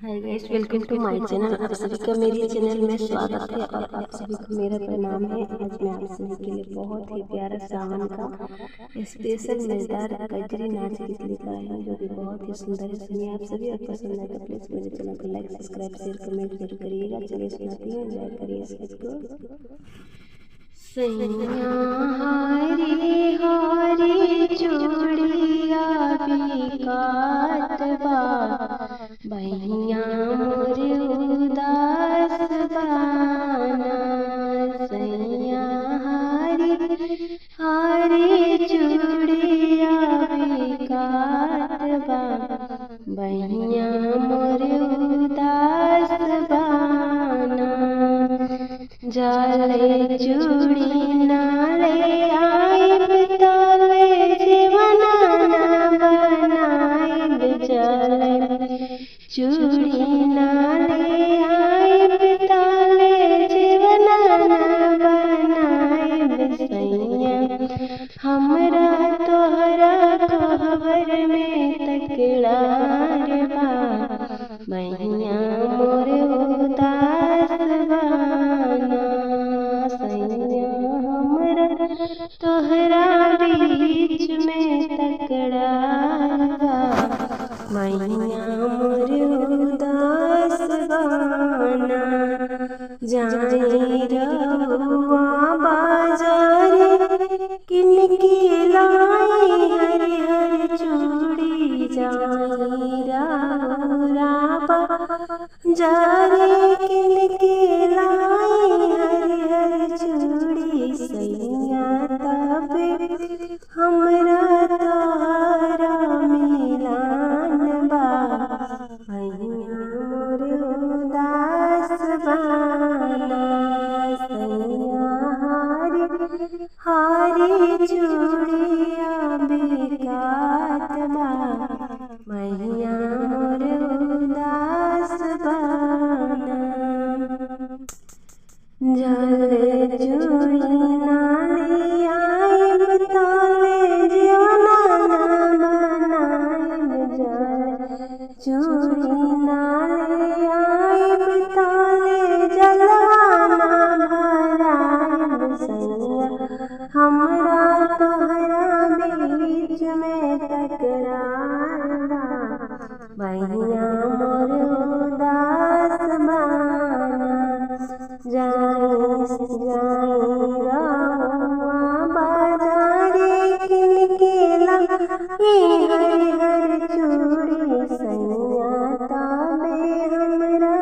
Hi guys, welcome two माय channel. आप सभी का मेरे चैनल में स्वागत है और आप सभी को मेरा प्रणाम है। आज मैं आप सभी के लिए बहुत ही प्यारा सावन का स्पेशल मजेदार कजरी नाच गीत लेकर आई हूँ, जो कि बहुत ही सुंदर है। सुनिए आप सभी, और पसंद है तो प्लीज मेरे चैनल को लाइक, सब्सक्राइब, शेयर, कमेंट जरूर करिएगा। चलिए सुनाती हूँ, एंजॉय करिए इस गीत को। सैया हारी हारी चूड़िया बिकात बा, बहिया मोर उदास बाना। सैया हारी हारी चूड़िया बिकात बा, बहिया मोर उदास बाना। जाले चूड़ी नाले आइब ताले जीवना ना बनाइब। जाले चूड़ी नाले आइब ताले जीवना ना बनाइब। सैया हमरा तोहरा खबर में तकरार बा, बहिया मोर उदास बाना। सैया हमरा तोहरा बीच में तकरार बा, बहिया मोर उदास बाना। जाई रउआ बाजारे किनके लाई हरी हरी चूड़ी। जाई रउआ बाजारे किनके लाई हरी हरी चूड़ी। सैया तबे हमरा तोहरा मिलान बा, बहिया मोर उदास बाना। सैया हारी हारी चूड़िया बिकात बा, बहिया मोर उदास बाना। जाले चूड़ी नाले आइब ताले जीवना ना बनाइब। जाले चूड़ी नाले आइब ताले जलवा ना भराइब। सैया हमरा तोहरा बीच में तकरार बा, बहिया मोर उदास बाना। जाई रउआ बाजारे किनके लाई हरी हरी चूड़ी। सैया तबे हमरा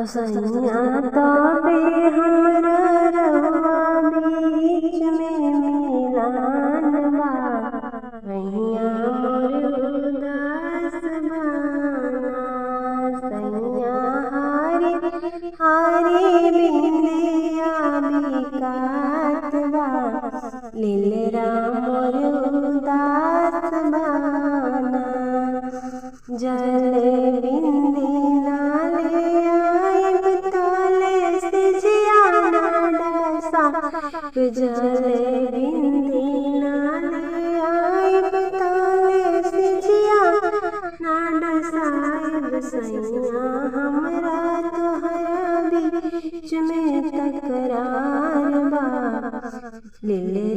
सैया तबे हमरा रउआ बीच में मिलान बा, बहिया मोर उदास बाना। सैया हारी हारी बिंदिया बिकात बा, लीलरा मोर उदास बाना। जले बिंदी नाले आइब ताले सिजिया ना डसा। जले बिंदी नाले आइब ताले सिजिया ना डसाइब। सैया हमरा तोहरा बीच में तकरार बा, लीले